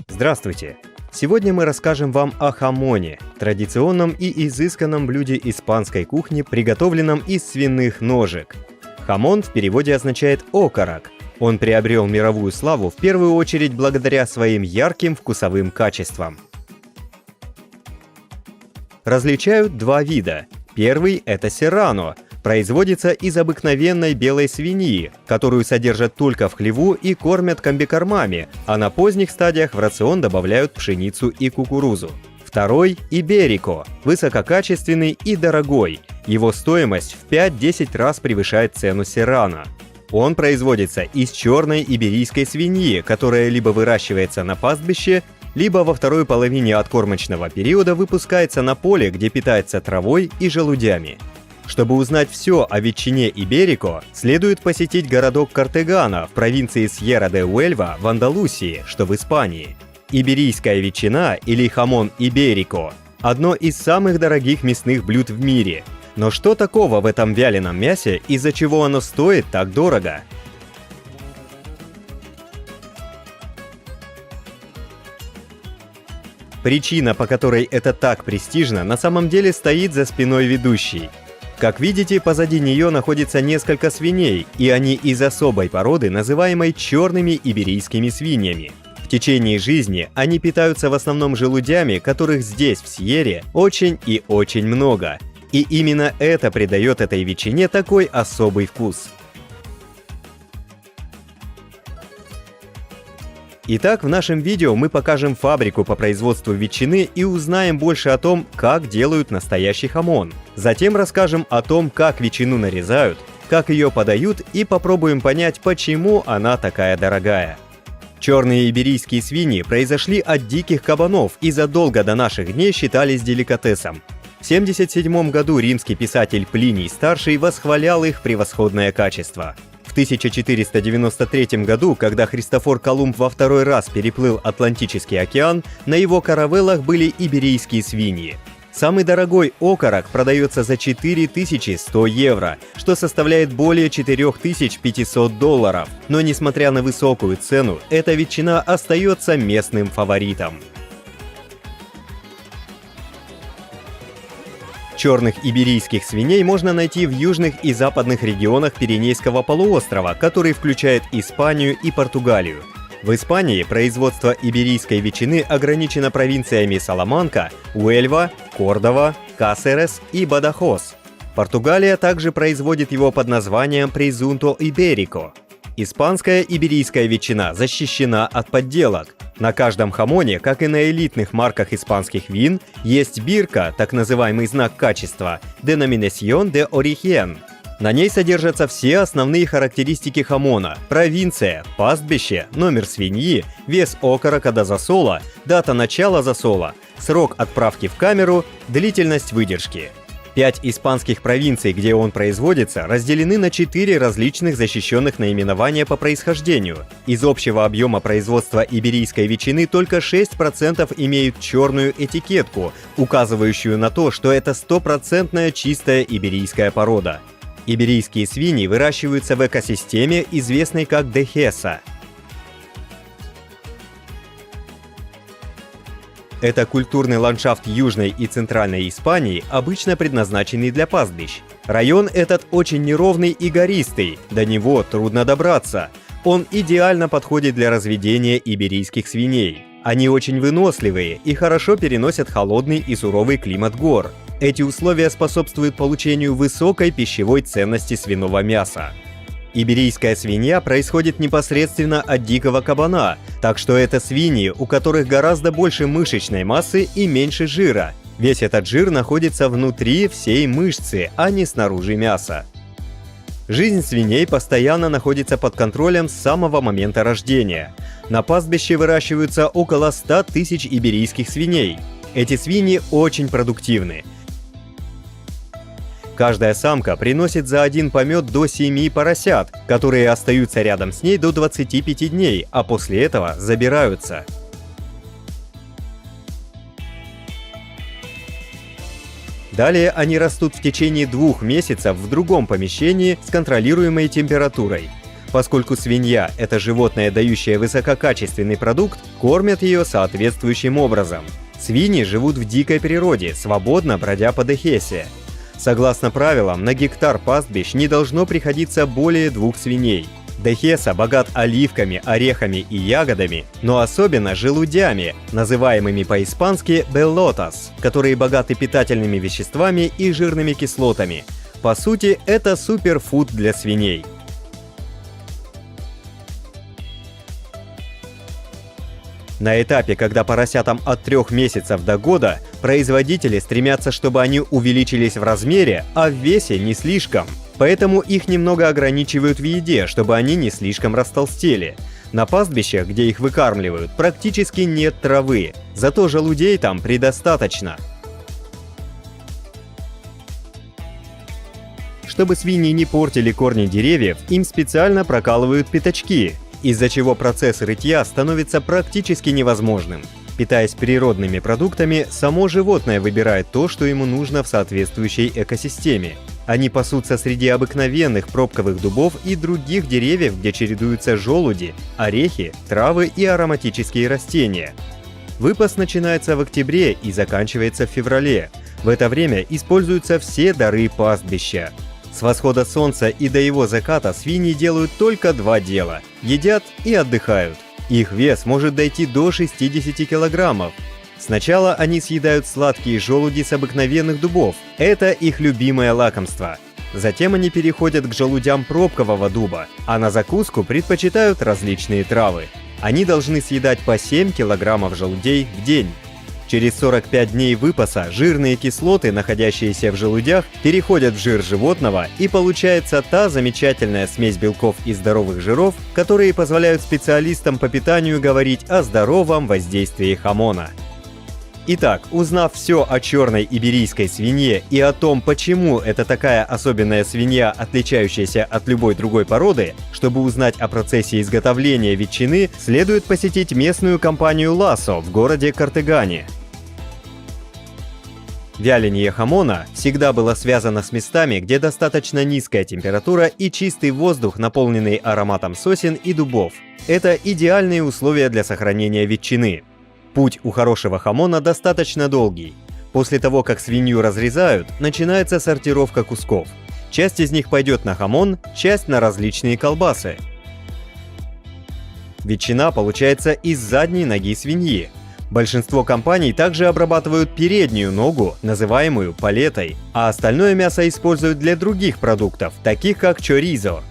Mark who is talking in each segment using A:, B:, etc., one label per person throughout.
A: Здравствуйте! Сегодня мы расскажем вам о хамоне, традиционном и изысканном блюде испанской кухни, приготовленном из свиных ножек. Хамон в переводе означает «окорок». Он приобрел мировую славу в первую очередь благодаря своим ярким вкусовым качествам. Различают два вида. Первый – это серрано. Производится из обыкновенной белой свиньи, которую содержат только в хлеву и кормят комбикормами, а на поздних стадиях в рацион добавляют пшеницу и кукурузу. Второй – иберико, высококачественный и дорогой. Его стоимость в 5-10 раз превышает цену серрано. Он производится из черной иберийской свиньи, которая либо выращивается на пастбище, либо во второй половине откормочного периода выпускается на поле, где питается травой и желудями. Чтобы узнать все о ветчине иберико, следует посетить городок Кортегана в провинции Сьерра-де-Уэльва в Андалусии, что в Испании. Иберийская ветчина или хамон иберико – одно из самых дорогих мясных блюд в мире. Но что такого в этом вяленом мясе, из-за чего оно стоит так дорого? Причина, по которой это так престижно, на самом деле стоит за спиной ведущей. Как видите, позади нее находится несколько свиней, и они из особой породы, называемой черными иберийскими свиньями. В течение жизни они питаются в основном желудями, которых здесь, в Сьерре, очень и очень много. И именно это придает этой ветчине такой особый вкус. Итак, в нашем видео мы покажем фабрику по производству ветчины и узнаем больше о том, как делают настоящий хамон. Затем расскажем о том, как ветчину нарезают, как ее подают и попробуем понять, почему она такая дорогая. Черные иберийские свиньи произошли от диких кабанов и задолго до наших дней считались деликатесом. В 77 году римский писатель Плиний Старший восхвалял их превосходное качество. В 1493 году, когда Христофор Колумб во второй раз переплыл Атлантический океан, на его каравеллах были иберийские свиньи. Самый дорогой окорок продается за 4100 евро, что составляет более 4500 долларов. Но несмотря на высокую цену, эта ветчина остается местным фаворитом. Черных иберийских свиней можно найти в южных и западных регионах Пиренейского полуострова, который включает Испанию и Португалию. В Испании производство иберийской ветчины ограничено провинциями Саламанка, Уэльва, Кордова, Касерес и Бадахос. Португалия также производит его под названием презунто иберико. Испанская иберийская ветчина защищена от подделок. На каждом хамоне, как и на элитных марках испанских вин, есть бирка, так называемый знак качества, Denominación de Origen. На ней содержатся все основные характеристики хамона: провинция, пастбище, номер свиньи, вес окорока до засола, дата начала засола, срок отправки в камеру, длительность выдержки. 5 испанских провинций, где он производится, разделены на 4 различных защищенных наименования по происхождению. Из общего объема производства иберийской ветчины только 6% имеют черную этикетку, указывающую на то, что это 100% чистая иберийская порода. Иберийские свиньи выращиваются в экосистеме, известной как Дехеса. Это культурный ландшафт Южной и Центральной Испании, обычно предназначенный для пастбищ. Район этот очень неровный и гористый, до него трудно добраться. Он идеально подходит для разведения иберийских свиней. Они очень выносливые и хорошо переносят холодный и суровый климат гор. Эти условия способствуют получению высокой пищевой ценности свиного мяса. Иберийская свинья происходит непосредственно от дикого кабана, так что это свиньи, у которых гораздо больше мышечной массы и меньше жира. Весь этот жир находится внутри всей мышцы, а не снаружи мяса. Жизнь свиней постоянно находится под контролем с самого момента рождения. На пастбище выращиваются около 100 тысяч иберийских свиней. Эти свиньи очень продуктивны. Каждая самка приносит за один помет до 7 поросят, которые остаются рядом с ней до 25 дней, а после этого забираются. Далее они растут в течение 2 месяцев в другом помещении с контролируемой температурой. Поскольку свинья – это животное, дающее высококачественный продукт, кормят ее соответствующим образом. Свиньи живут в дикой природе, свободно бродя по Дехесе. Согласно правилам, на гектар пастбищ не должно приходиться более 2 свиней. Дехеса богат оливками, орехами и ягодами, но особенно желудями, называемыми по-испански «беллотас», которые богаты питательными веществами и жирными кислотами. По сути, это суперфуд для свиней. На этапе, когда поросятам от 3 месяцев до года, производители стремятся, чтобы они увеличились в размере, а в весе не слишком. Поэтому их немного ограничивают в еде, чтобы они не слишком растолстели. На пастбищах, где их выкармливают, практически нет травы, зато желудей там предостаточно. Чтобы свиньи не портили корни деревьев, им специально прокалывают пятачки, из-за чего процесс рытья становится практически невозможным. Питаясь природными продуктами, само животное выбирает то, что ему нужно в соответствующей экосистеме. Они пасутся среди обыкновенных пробковых дубов и других деревьев, где чередуются желуди, орехи, травы и ароматические растения. Выпас начинается в октябре и заканчивается в феврале. В это время используются все дары пастбища. С восхода солнца и до его заката свиньи делают только 2 дела – едят и отдыхают. Их вес может дойти до 60 килограммов. Сначала они съедают сладкие желуди с обыкновенных дубов. Это их любимое лакомство. Затем они переходят к желудям пробкового дуба, а на закуску предпочитают различные травы. Они должны съедать по 7 килограммов желудей в день. Через 45 дней выпаса жирные кислоты, находящиеся в желудях, переходят в жир животного, и получается та замечательная смесь белков и здоровых жиров, которые позволяют специалистам по питанию говорить о здоровом воздействии хамона. Итак, узнав все о черной иберийской свинье и о том, почему это такая особенная свинья, отличающаяся от любой другой породы, чтобы узнать о процессе изготовления ветчины, следует посетить местную компанию Ласо в городе Картегане. Вяленье хамона всегда было связано с местами, где достаточно низкая температура и чистый воздух, наполненный ароматом сосен и дубов. Это идеальные условия для сохранения ветчины. Путь у хорошего хамона достаточно долгий. После того, как свинью разрезают, начинается сортировка кусков. Часть из них пойдет на хамон, часть на различные колбасы. Ветчина получается из задней ноги свиньи. Большинство компаний также обрабатывают переднюю ногу, называемую палетой, а остальное мясо используют для других продуктов, таких как чоризо.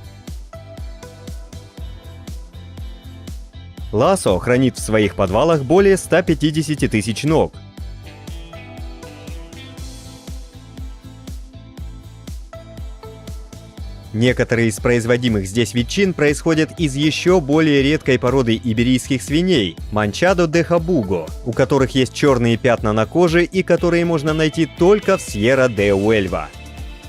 A: Ласо хранит в своих подвалах более 150 тысяч ног. Некоторые из производимых здесь ветчин происходят из еще более редкой породы иберийских свиней – Манчадо де Хабуго, у которых есть черные пятна на коже и которые можно найти только в Сьерра-де-Уэльва.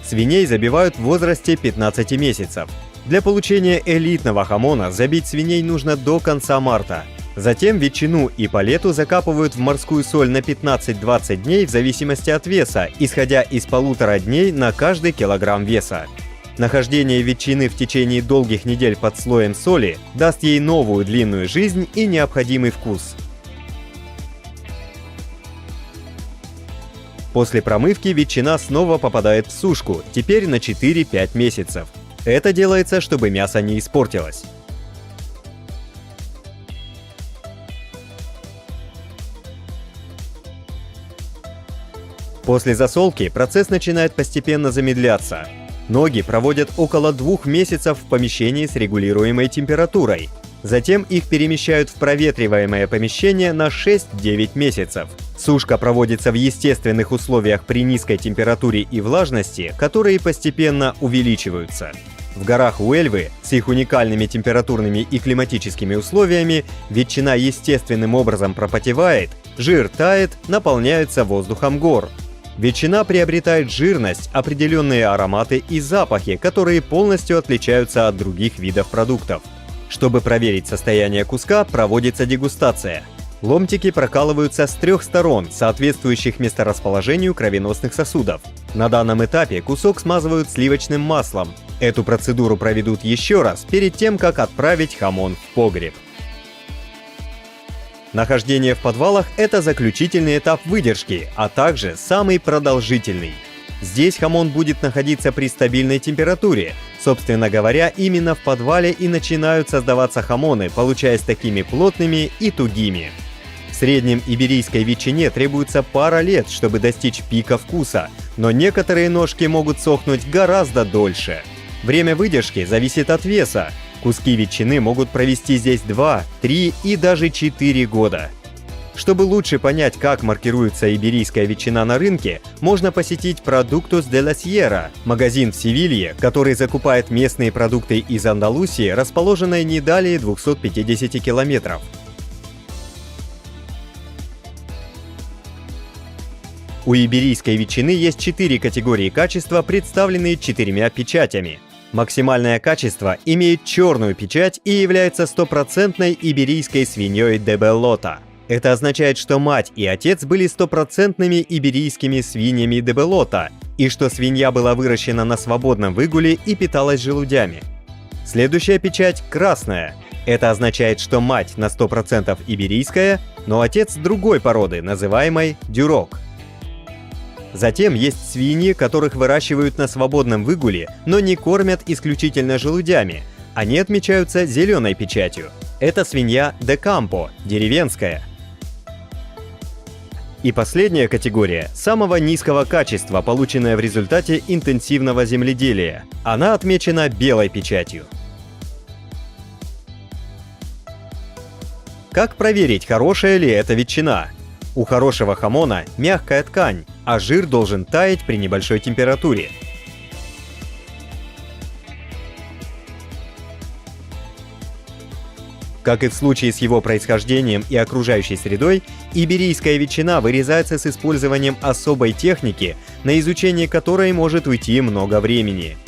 A: Свиней забивают в возрасте 15 месяцев. Для получения элитного хамона забить свиней нужно до конца марта. Затем ветчину и палету закапывают в морскую соль на 15-20 дней в зависимости от веса, исходя из 1,5 дней на каждый килограмм веса. Нахождение ветчины в течение долгих недель под слоем соли даст ей новую длинную жизнь и необходимый вкус. После промывки ветчина снова попадает в сушку, теперь на 4-5 месяцев. Это делается, чтобы мясо не испортилось. После засолки процесс начинает постепенно замедляться. Ноги проводят около 2 месяцев в помещении с регулируемой температурой. Затем их перемещают в проветриваемое помещение на 6-9 месяцев. Сушка проводится в естественных условиях при низкой температуре и влажности, которые постепенно увеличиваются. В горах Уэльвы с их уникальными температурными и климатическими условиями ветчина естественным образом пропотевает, жир тает, наполняется воздухом гор. Ветчина приобретает жирность, определенные ароматы и запахи, которые полностью отличаются от других видов продуктов. Чтобы проверить состояние куска, проводится дегустация. Ломтики прокалываются с 3 сторон, соответствующих месторасположению кровеносных сосудов. На данном этапе кусок смазывают сливочным маслом. Эту процедуру проведут еще раз перед тем, как отправить хамон в погреб. Нахождение в подвалах – это заключительный этап выдержки, а также самый продолжительный. Здесь хамон будет находиться при стабильной температуре. Собственно говоря, именно в подвале и начинают создаваться хамоны, получаясь такими плотными и тугими. В среднем иберийской ветчине требуется пара лет, чтобы достичь пика вкуса, но некоторые ножки могут сохнуть гораздо дольше. Время выдержки зависит от веса. Куски ветчины могут провести здесь 2, 3 и даже 4 года. Чтобы лучше понять, как маркируется иберийская ветчина на рынке, можно посетить Productos de la Sierra, магазин в Севилье, который закупает местные продукты из Андалусии, расположенной не далее 250 километров. У иберийской ветчины есть 4 категории качества, представленные 4 печатями. Максимальное качество имеет черную печать и является стопроцентной иберийской свиньей де Беллота. Это означает, что мать и отец были стопроцентными иберийскими свиньями де Беллота, и что свинья была выращена на свободном выгуле и питалась желудями. Следующая печать – красная. Это означает, что мать на 100% иберийская, но отец другой породы, называемой дюрок. Затем есть свиньи, которых выращивают на свободном выгуле, но не кормят исключительно желудями. Они отмечаются зеленой печатью. Это свинья де Кампо, деревенская. И последняя категория – самого низкого качества, полученная в результате интенсивного земледелия. Она отмечена белой печатью. Как проверить, хорошая ли это ветчина? У хорошего хамона мягкая ткань, а жир должен таять при небольшой температуре. Как и в случае с его происхождением и окружающей средой, иберийская ветчина вырезается с использованием особой техники, на изучение которой может уйти много времени.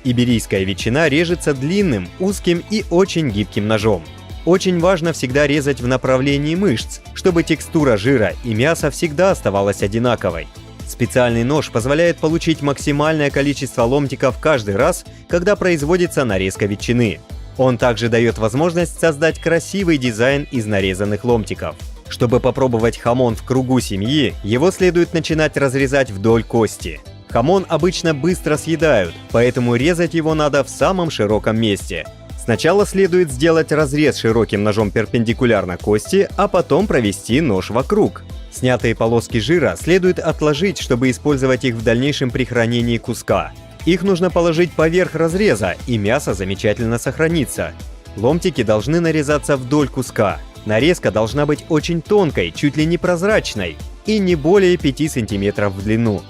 A: Иберийская ветчина режется длинным, узким и очень гибким ножом. Очень важно всегда резать в направлении мышц, чтобы текстура жира и мяса всегда оставалась одинаковой. Специальный нож позволяет получить максимальное количество ломтиков каждый раз, когда производится нарезка ветчины. Он также дает возможность создать красивый дизайн из нарезанных ломтиков. Чтобы попробовать хамон в кругу семьи, его следует начинать разрезать вдоль кости. Хамон обычно быстро съедают, поэтому резать его надо в самом широком месте. Сначала следует сделать разрез широким ножом перпендикулярно кости, а потом провести нож вокруг. Снятые полоски жира следует отложить, чтобы использовать их в дальнейшем при хранении куска. Их нужно положить поверх разреза, и мясо замечательно сохранится. Ломтики должны нарезаться вдоль куска. Нарезка должна быть очень тонкой, чуть ли не прозрачной, и не более 5 см в длину.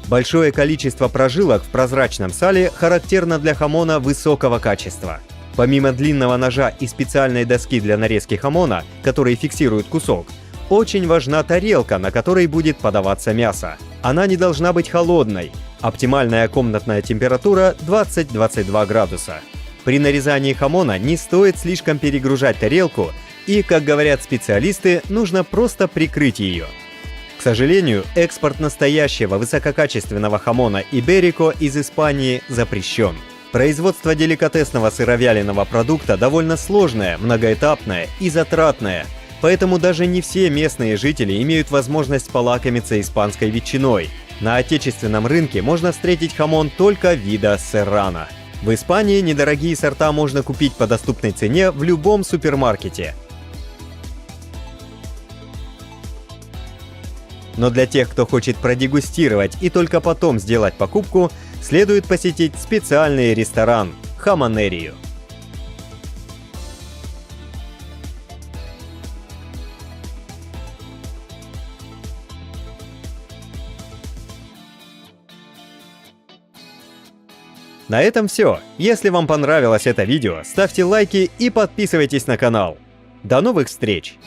A: Большое количество прожилок в прозрачном сале характерно для хамона высокого качества. Помимо длинного ножа и специальной доски для нарезки хамона, которые фиксируют кусок, очень важна тарелка, на которой будет подаваться мясо. Она не должна быть холодной. Оптимальная комнатная температура 20-22 градуса. При нарезании хамона не стоит слишком перегружать тарелку и, как говорят специалисты, нужно просто прикрыть ее. К сожалению, экспорт настоящего высококачественного хамона Иберико из Испании запрещен. Производство деликатесного сыровяленого продукта довольно сложное, многоэтапное и затратное, поэтому даже не все местные жители имеют возможность полакомиться испанской ветчиной. На отечественном рынке можно встретить хамон только вида серрано. В Испании недорогие сорта можно купить по доступной цене в любом супермаркете. Но для тех, кто хочет продегустировать и только потом сделать покупку, следует посетить специальный ресторан – хамонерию. На этом все. Если вам понравилось это видео, ставьте лайки и подписывайтесь на канал. До новых встреч!